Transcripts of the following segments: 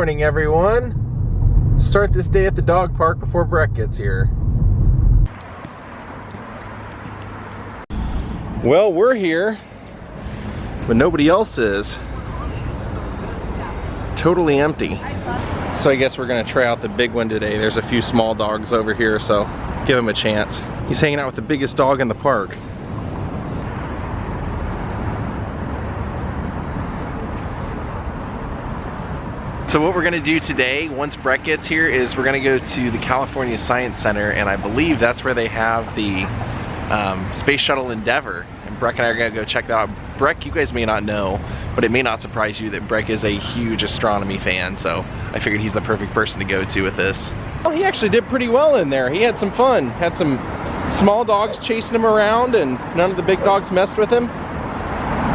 morning, everyone. Start this day at the dog park before Brett gets here. Well, we're here, but nobody else is. Totally empty. So I guess we're gonna try out the big one today. There's a few small dogs over here, so give him a chance. He's hanging out with the biggest dog in the park. So what we're gonna do today, once Brett gets here, is we're gonna go to the California Science Center, and I believe that's where they have the Space Shuttle Endeavour. And Brett and I are gonna go check that out. Brett, you guys may not know, but it may not surprise you that Brett is a huge astronomy fan, so I figured he's the perfect person to go to with this. Well, he actually did pretty well in there. He had some fun. Had some small dogs chasing him around, and none of the big dogs messed with him.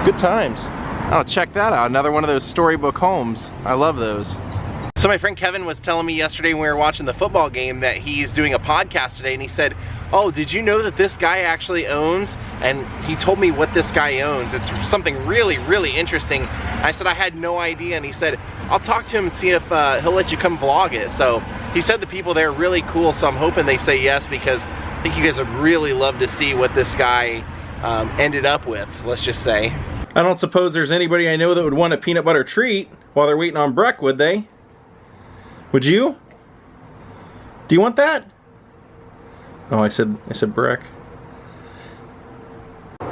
Good times. Oh, check that out. Another one of those storybook homes. I love those. So my friend Kevin was telling me yesterday when we were watching the football game that he's doing a podcast today, and he said, oh, did you know that this guy actually owns? And he told me what this guy owns. It's something really, really interesting. I said I had no idea, and he said, I'll talk to him and see if he'll let you come vlog it. So he said the people there are really cool, so I'm hoping they say yes, because I think you guys would really love to see what this guy ended up with, let's just say. I don't suppose there's anybody I know that would want a peanut butter treat while they're waiting on Breck, would they? Would you? Do you want that? Oh, I said Breck. All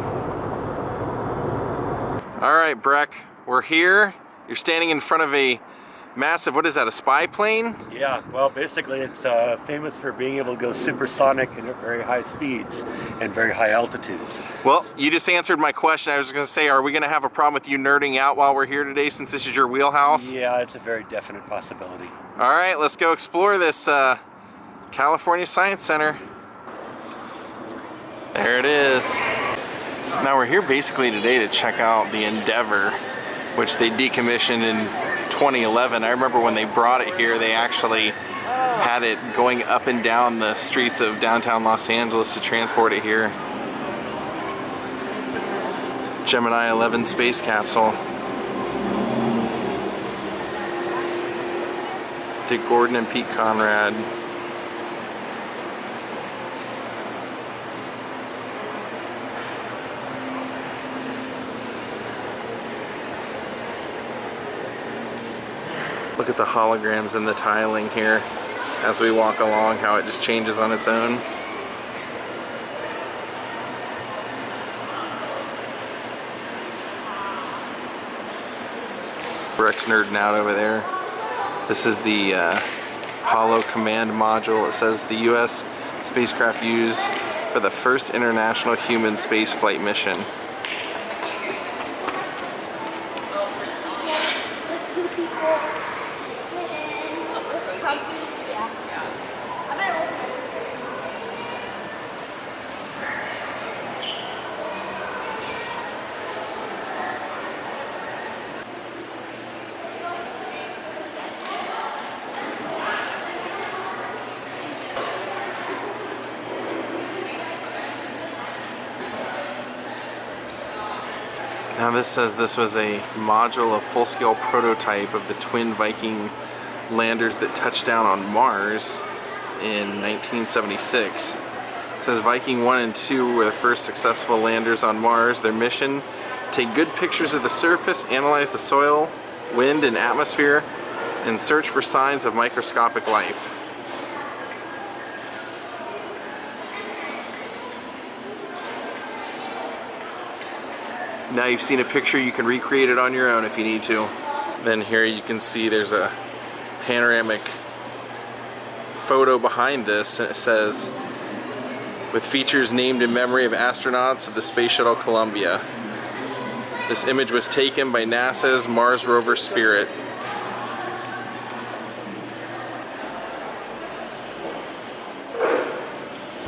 right, Breck, we're here. You're standing in front of a massive, what is that, a spy plane? Yeah, well, basically it's famous for being able to go supersonic and at very high speeds and very high altitudes. Well, you just answered my question. I was going to say, are we going to have a problem with you nerding out while we're here today, since this is your wheelhouse? Yeah, it's a very definite possibility. All right, let's go explore this California Science Center. There it is. Now we're here basically today to check out the Endeavour, which they decommissioned in 2011. I remember when they brought it here, they actually had it going up and down the streets of downtown Los Angeles to transport it here. Gemini 11 space capsule. Dick Gordon and Pete Conrad. Look at the holograms and the tiling here as we walk along, how it just changes on its own. Breck's nerding out over there. This is the Apollo Command Module. It says the U.S. spacecraft used for the first international human space flight mission. Now this says this was a module, a full-scale prototype of the twin Viking landers that touched down on Mars in 1976. It says Viking 1 and 2 were the first successful landers on Mars. Their mission, take good pictures of the surface, analyze the soil, wind, and atmosphere, and search for signs of microscopic life. Now you've seen a picture, you can recreate it on your own if you need to. Then here you can see there's a panoramic photo behind this, and it says, with features named in memory of astronauts of the Space Shuttle Columbia. This image was taken by NASA's Mars rover Spirit.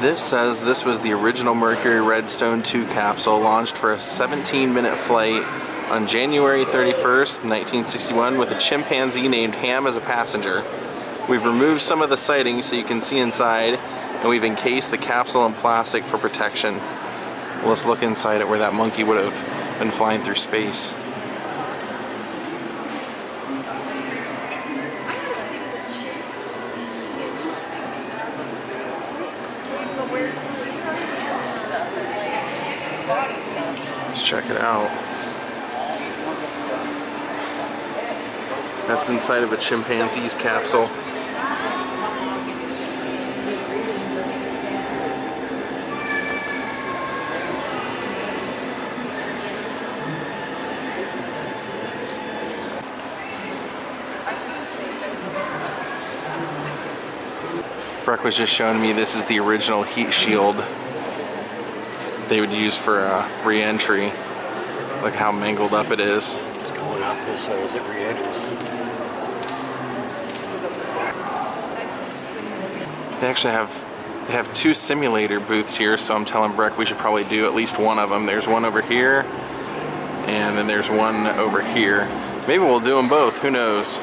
This says this was the original Mercury Redstone 2 capsule, launched for a 17-minute flight on January 31st, 1961, with a chimpanzee named Ham as a passenger. We've removed some of the siding so you can see inside, and we've encased the capsule in plastic for protection. Well, let's look inside it where that monkey would have been flying through space. check it out. That's inside of a chimpanzee's capsule. Breck was just showing me this is the original heat shield they would use for re-entry. Look how mangled up it is. It's going out this way as it re-enters. They actually have two simulator booths here, so I'm telling Breck we should probably do at least one of them. There's one over here, and then there's one over here. Maybe we'll do them both, who knows?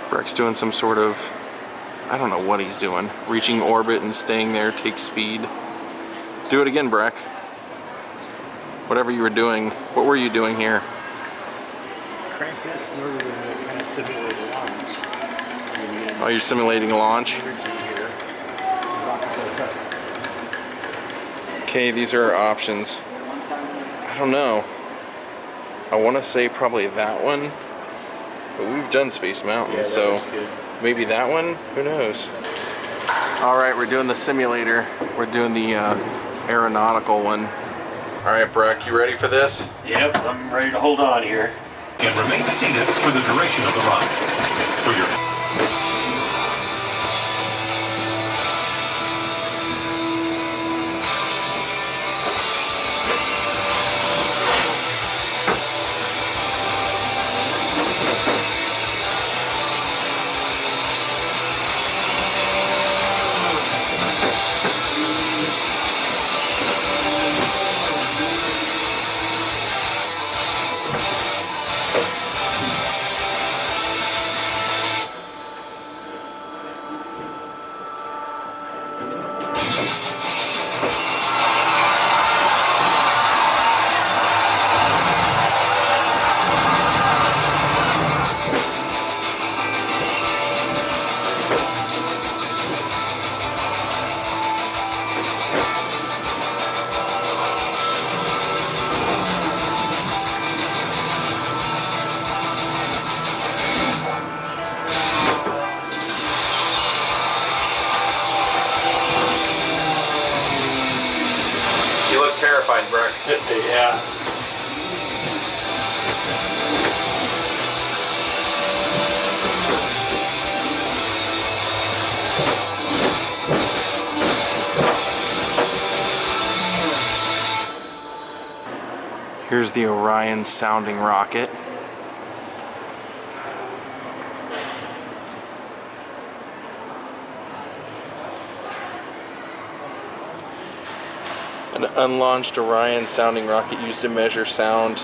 Breck's doing some sort of, I don't know what he's doing. Reaching orbit and staying there takes speed. Do it again, Breck. Whatever you were doing, what were you doing here? Crank this in order to kind of simulate a launch. Oh, you're simulating a launch? Okay, these are our options. I don't know. I want to say probably that one, but we've done Space Mountain, yeah, so maybe that one? Who knows? Alright, we're doing the simulator. We're doing the aeronautical one. Alright, Breck, you ready for this? Yep, I'm ready to hold on here. And remain seated for the duration of the run. For your Terrified, Breck. Yeah. Here's the Orion sounding rocket. An unlaunched Orion sounding rocket used to measure sound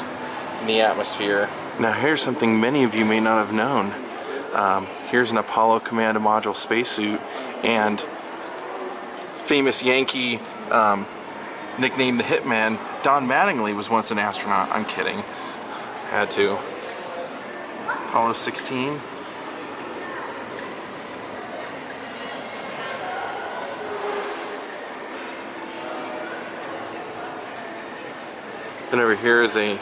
in the atmosphere. Now here's something many of you may not have known. Here's an Apollo Command Module spacesuit, and famous Yankee nicknamed the Hitman, Don Mattingly, was once an astronaut. I'm kidding. Had to. Apollo 16. And over here is a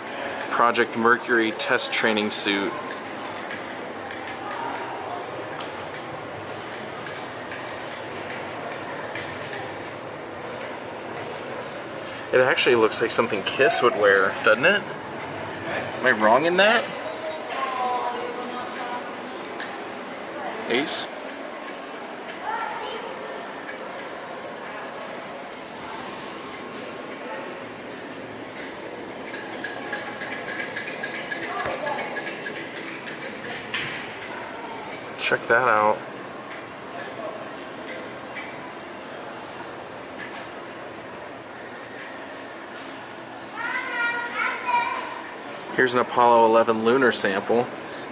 Project Mercury test training suit. It actually looks like something Kiss would wear, doesn't it? Am I wrong in that? Ace? Check that out. Here's an Apollo 11 lunar sample.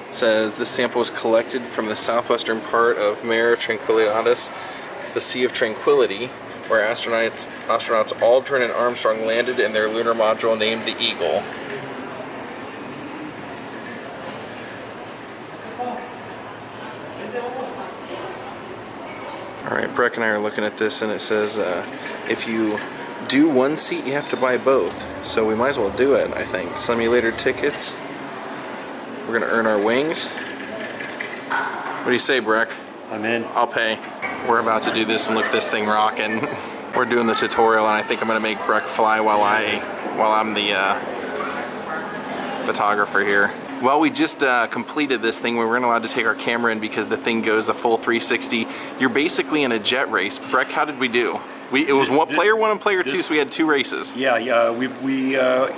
It says this sample was collected from the southwestern part of Mare Tranquillitatis, the Sea of Tranquility, where astronauts Aldrin and Armstrong landed in their lunar module named the Eagle. Alright, Breck and I are looking at this, and it says if you do one seat, you have to buy both. So we might as well do it, I think. Simulator tickets. We're gonna earn our wings. What do you say, Breck? I'm in. I'll pay. We're about to do this and look at this thing rocking. We're doing the tutorial, and I think I'm gonna make Breck fly while I'm the photographer here. Well, we just completed this thing. We weren't allowed to take our camera in because the thing goes a full 360. You're basically in a jet race. Breck, how did we do? It was player one and player two, so we had 2 races. Yeah. We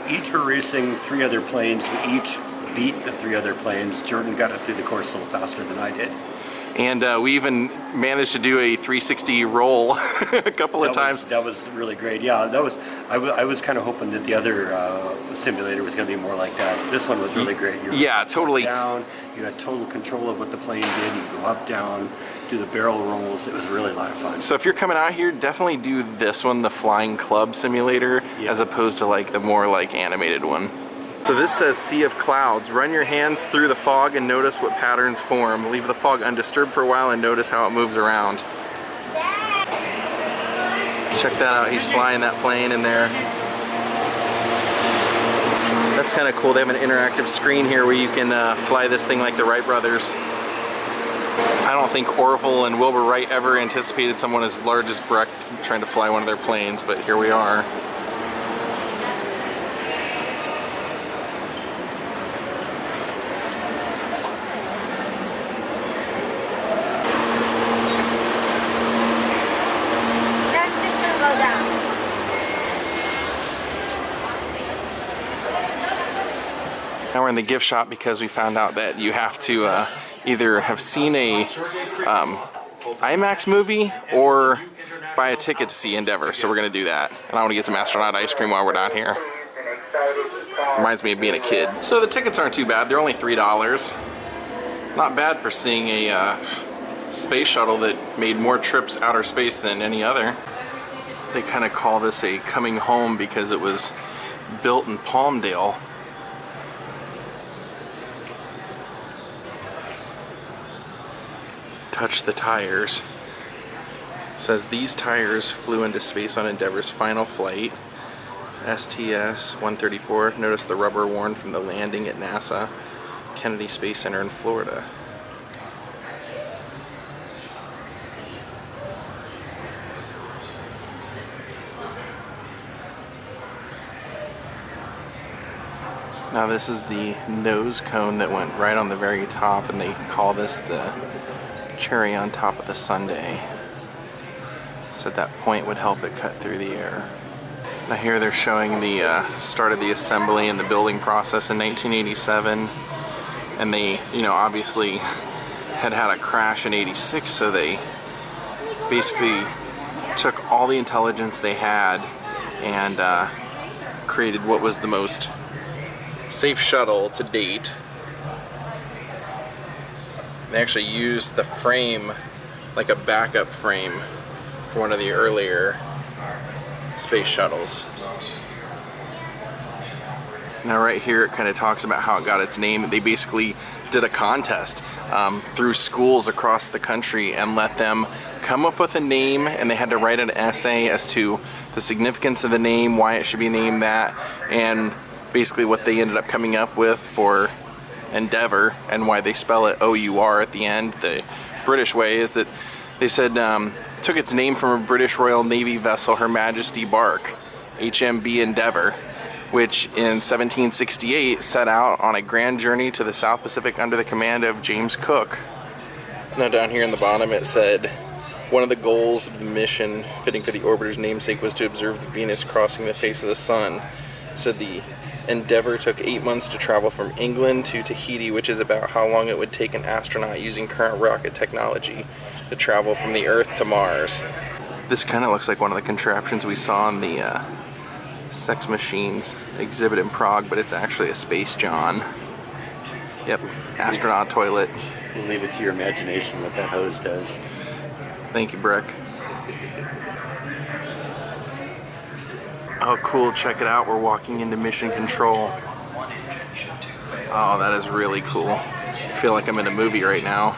each were racing 3 other planes. We each beat the 3 other planes. Jordan got it through the course a little faster than I did. And we even managed to do a 360 roll a couple of times. That was really great. Yeah, that was. I was kind of hoping that the other simulator was going to be more like that. This one was really great. Totally. Down. You had total control of what the plane did. You could go up, down, do the barrel rolls. It was really a lot of fun. So if you're coming out here, definitely do this one, the Flying Club Simulator, as opposed to like the more like animated one. So this says Sea of Clouds. Run your hands through the fog and notice what patterns form. Leave the fog undisturbed for a while and notice how it moves around. Check that out, he's flying that plane in there. That's kind of cool. They have an interactive screen here where you can fly this thing like the Wright brothers. I don't think Orville and Wilbur Wright ever anticipated someone as large as Brecht trying to fly one of their planes, but here we are. Now we're in the gift shop because we found out that you have to either have seen a IMAX movie or buy a ticket to see Endeavour. So we're gonna do that. And I want to get some astronaut ice cream while we're down here. Reminds me of being a kid. So the tickets aren't too bad. They're only $3. Not bad for seeing a space shuttle that made more trips outer space than any other. They kind of call this a coming home because it was built in Palmdale. Touch the tires. It says these tires flew into space on Endeavour's final flight. STS-134. Notice the rubber worn from the landing at NASA Kennedy Space Center in Florida. Now this is the nose cone that went right on the very top, and they call this the cherry on top of the sundae. So that point would help it cut through the air. Now here they're showing the start of the assembly and the building process in 1987. And they, obviously had a crash in 86, so they basically took all the intelligence they had and created what was the most safe shuttle to date. They actually used the frame like a backup frame for one of the earlier space shuttles. Now right here it kind of talks about how it got its name. They basically did a contest through schools across the country and let them come up with a name, and they had to write an essay as to the significance of the name, why it should be named that, and basically what they ended up coming up with for Endeavour and why they spell it O-U-R at the end. The British way is that they said took its name from a British Royal Navy vessel, Her Majesty Bark, HMB Endeavour, which in 1768 set out on a grand journey to the South Pacific under the command of James Cook. Now down here in the bottom it said, one of the goals of the mission fitting for the orbiter's namesake was to observe the Venus crossing the face of the sun. It said the Endeavour took 8 months to travel from England to Tahiti, which is about how long it would take an astronaut using current rocket technology to travel from the Earth to Mars. This kind of looks like one of the contraptions we saw in the Sex Machines exhibit in Prague, but it's actually a Space John. Yep, astronaut toilet. We'll leave it to your imagination what that hose does. Thank you, Breck. Oh cool, check it out, we're walking into mission control. Oh, that is really cool. I feel like I'm in a movie right now.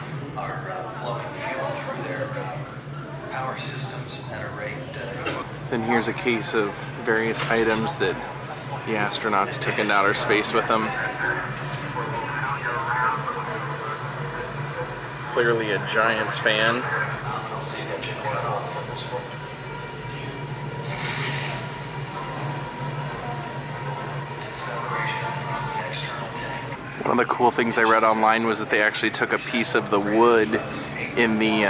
Then here's a case of various items that the astronauts took into outer space with them. Clearly a Giants fan. One of the cool things I read online was that they actually took a piece of the wood in the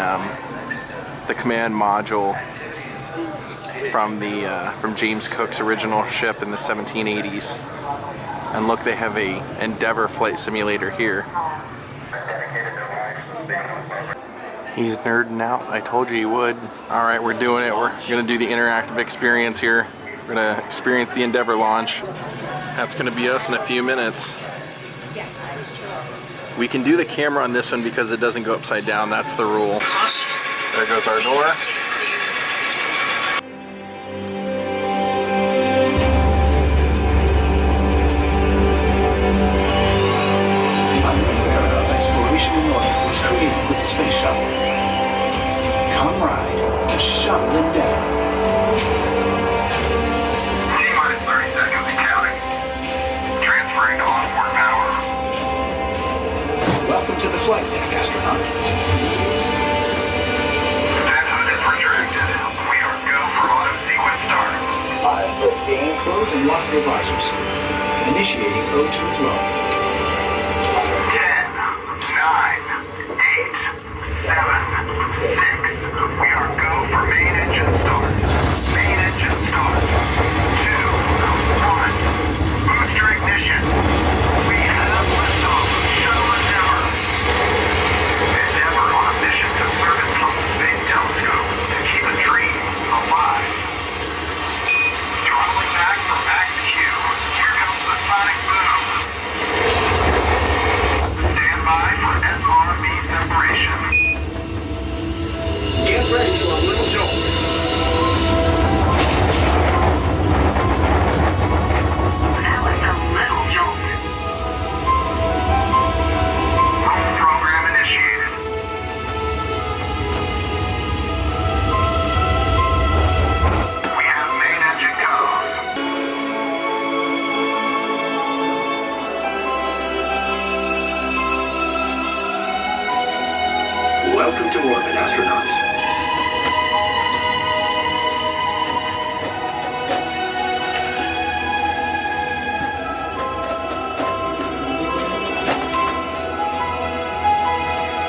command module from James Cook's original ship in the 1780s. And look, they have a Endeavour flight simulator here. He's nerding out. I told you he would. All right, we're doing it. We're gonna do the interactive experience here. We're gonna experience the Endeavour launch. That's gonna be us in a few minutes. We can do the camera on this one because it doesn't go upside down. That's the rule. There goes our door. Exploration in orbit was created with the space shuttle. Come ride the Shuttle Endeavour. T-minus 30 seconds and counting. Transferring to onboard power. Welcome to the flight deck, astronaut. Vent hood is retracted. We are go for auto sequence start. 5:15. Close and lock your visors. Initiating O2 throw. 9, 8, 7, 6. We are go for main engine start. Main engine start. 2, 1. Booster ignition. We have liftoff of Shuttle Endeavour. Endeavour on a mission to service Hubble Space Telescope to keep a dream alive. Throttling back for max Q. Here comes the sonic boom. Stand by for SRB separation. Get ready for a little jolt. That was a little jolt. Roll program initiated. We have main engine code. Welcome to orbit, astronauts.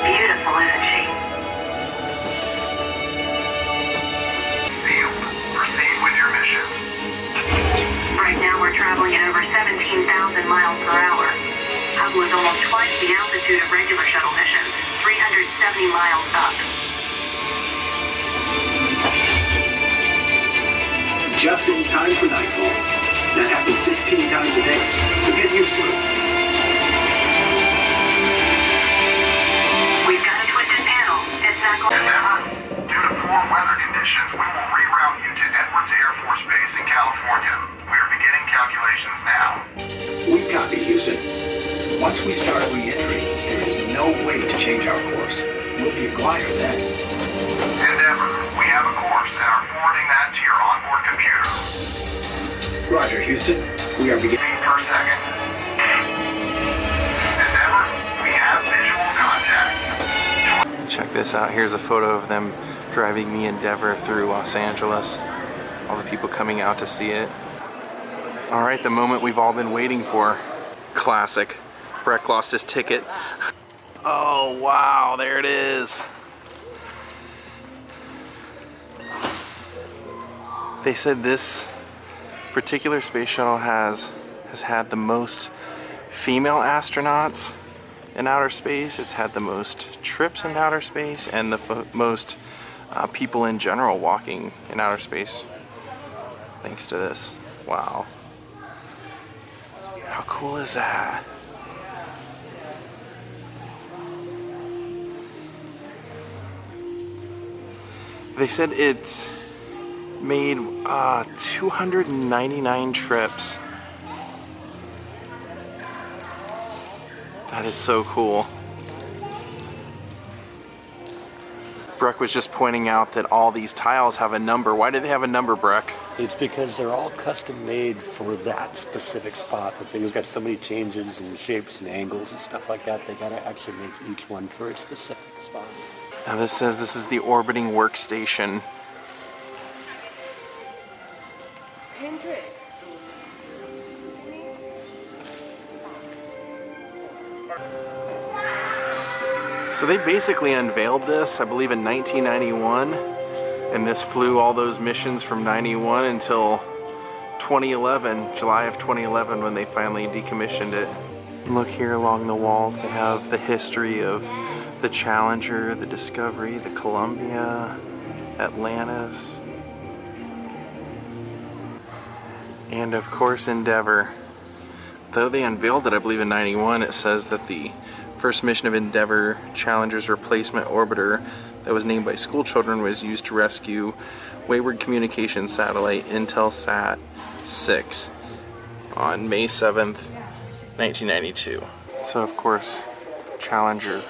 Beautiful, isn't she? Field, proceed with your mission. Right now we're traveling at over 17,000 miles per hour. Hubble is almost twice the altitude of regular shuttle missions, 370 miles up. Just in time for nightfall. That happens 16 times a day, so get used to it. We've got a twisted panel. It's not going Endeavour, due to poor weather conditions, we will reroute you to Edwards Air Force Base in California. We are beginning calculations now. We copy, Houston. Once we start re-entry, there is no way to change our course. We'll be a glider then. Endeavour, we have a course and are forwarding that to your onboard computer. Roger, Houston. We are beginning. Feet per second. Endeavour, we have visual contact. Check this out. Here's a photo of them driving the Endeavour through Los Angeles. All the people coming out to see it. All right, the moment we've all been waiting for. Classic. Breck lost his ticket. Oh, wow, there it is. They said this particular space shuttle has had the most female astronauts in outer space. It's had the most trips in outer space and the most people in general walking in outer space thanks to this. Wow. How cool is that? They said it's made 299 trips. That is so cool. Breck was just pointing out that all these tiles have a number. Why do they have a number, Breck? It's because they're all custom made for that specific spot. The thing's got so many changes and shapes and angles and stuff like that. They gotta actually make each one for a specific spot. Now this says this is the orbiting workstation. So they basically unveiled this, I believe, in 1991, and this flew all those missions from 91 until 2011, July of 2011, when they finally decommissioned it. Look here along the walls, they have the history of the Challenger, the Discovery, the Columbia, Atlantis, and of course Endeavour. Though they unveiled it, I believe, in 91, it says that the first mission of Endeavour, Challenger's replacement orbiter that was named by school children, was used to rescue wayward communications satellite Intelsat 6 on May 7th, 1992. So of course, Challenger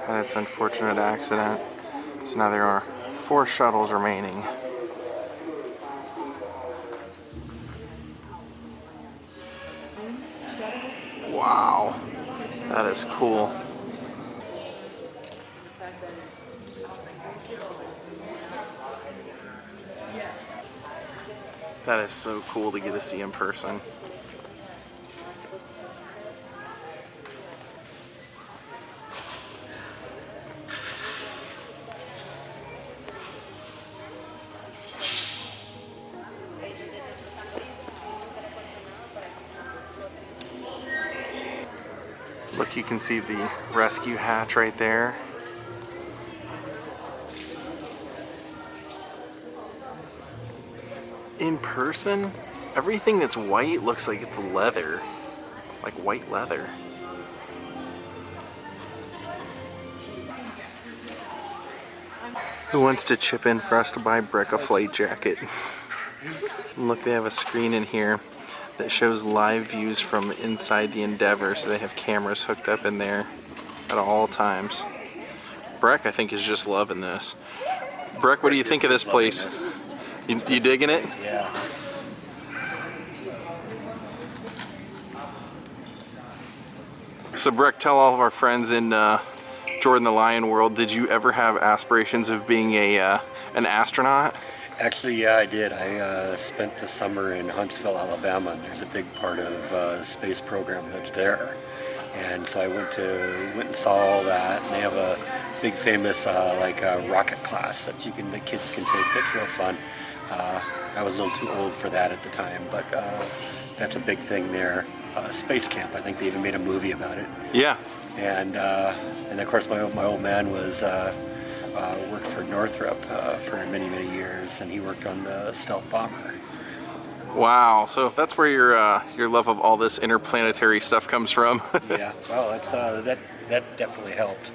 had its unfortunate accident. So now there are 4 shuttles remaining. Wow, that is cool. That is so cool to get to see in person. Look, you can see the rescue hatch right there. In person, everything that's white looks like it's leather, like white leather. Who wants to chip in for us to buy Breck a flight jacket? Look, they have a screen in here that shows live views from inside the Endeavour, so they have cameras hooked up in there at all times. Breck, I think, is just loving this. Breck, what do you think of this place? You digging it? Yeah. So Breck, tell all of our friends in Jordan the Lion world, did you ever have aspirations of being an astronaut? Actually, yeah, I did. I spent the summer in Huntsville, Alabama. There's a big part of the space program that's there. And so I went and saw all that. And they have a big famous rocket class that the kids can take. That's real fun. I was a little too old for that at the time, but that's a big thing there. Space Camp, I think they even made a movie about it. Yeah. And of course my old man was worked for Northrop for many years, and he worked on the stealth bomber. Wow, so that's where your love of all this interplanetary stuff comes from. Yeah, well, that definitely helped.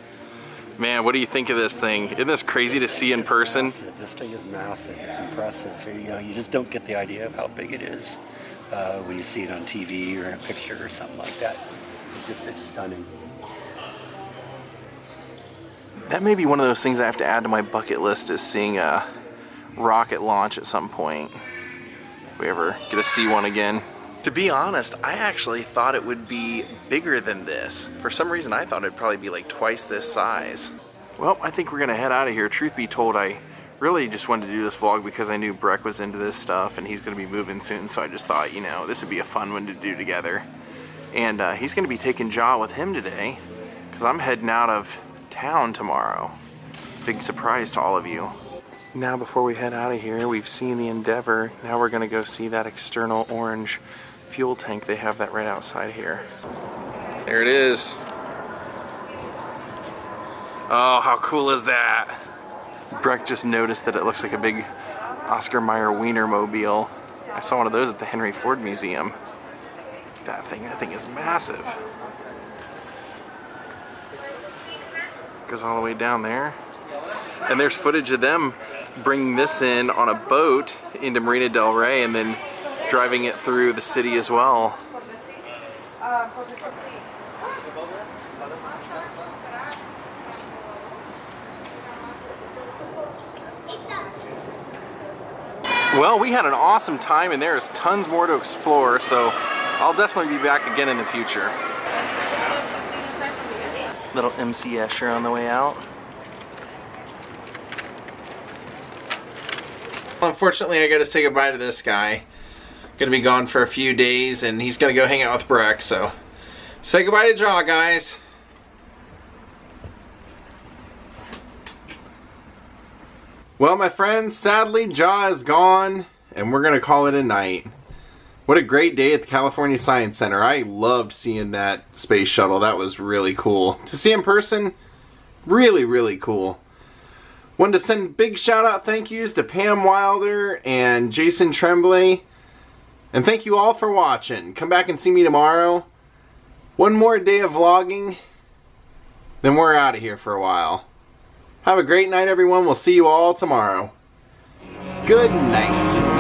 Man, what do you think of this thing? Isn't this crazy to see in person? Massive. This thing is massive. It's impressive. You just don't get the idea of how big it is when you see it on TV or in a picture or something like that. It's stunning. That may be one of those things I have to add to my bucket list, is seeing a rocket launch at some point. If we ever get to see one again. To be honest, I actually thought it would be bigger than this. For some reason, I thought it'd probably be like twice this size. Well, I think we're gonna head out of here. Truth be told, I really just wanted to do this vlog because I knew Breck was into this stuff and he's gonna be moving soon, so I just thought, this would be a fun one to do together. And he's gonna be taking Jaw with him today, because I'm heading out of town tomorrow. Big surprise to all of you. Now before we head out of here, we've seen the Endeavour. Now we're gonna go see that external orange fuel tank. They have that right outside here. There it is. Oh, how cool is that? Breck just noticed that it looks like a big Oscar Mayer Wienermobile. I saw one of those at the Henry Ford Museum. That thing is massive. Goes all the way down there. And there's footage of them bringing this in on a boat into Marina del Rey and then driving it through the city as well. Well, we had an awesome time and there is tons more to explore, so I'll definitely be back again in the future. Little MC Escher on the way out. Unfortunately, I gotta say goodbye to this guy. Gonna be gone for a few days and he's gonna go hang out with Breck, so say goodbye to Jaw, guys. Well, my friends, sadly, Jaw is gone, and we're going to call it a night. What a great day at the California Science Center. I loved seeing that space shuttle. That was really cool. To see in person, really, really cool. Wanted to send big shout-out thank yous to Pam Wilder and Jason Tremblay. And thank you all for watching. Come back and see me tomorrow. One more day of vlogging, then we're out of here for a while. Have a great night, everyone. We'll see you all tomorrow. Good night.